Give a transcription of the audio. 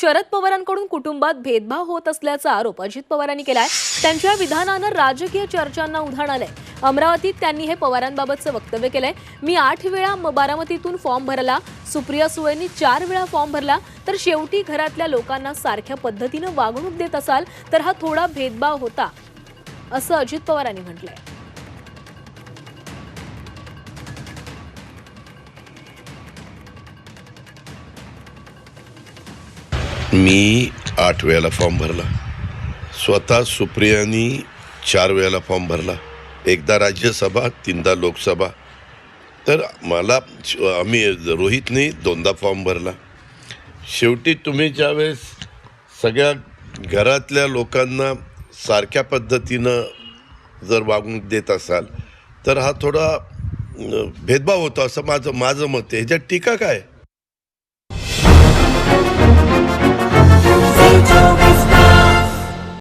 शरद पवारांकडून कुटुंबात भेदभाव होत असल्याचा आरोप अजित पवारांनी केलाय। त्यांच्या विधानानं राजकीय चर्चांना उधाण आलंय। अमरावतीत त्यांनी हे पवारांबाबतचं वक्तव्य केलंय। मी 8 वेळा बारामतीतून फॉर्म भरला, सुप्रिया सुळेंनी 4 वेळा फॉर्म भरला, तर शेवटी घरातल्या लोकांना सारख्या पद्धतीनं वागणूक देत असाल तर हा थोडा भेदभाव होता, असं अजित पवारांनी म्हटलंय। मी 8 वेळेला फॉर्म भरला, स्वतः सुप्रियानी 4 वेळेला फॉर्म भरला, एकदा राज्यसभा 3दा लोकसभा। तर मला आम्ही रोहितने 2दा फॉर्म भरला। शेवटी तुम्ही ज्यावेळेस सगळ्या घरातल्या लोकांना सारख्या पद्धतीनं जर वागणूक देत असाल तर हा थोडा भेदभाव होतो, असं माझं मत आहे। ह्याच्यात टीका काय?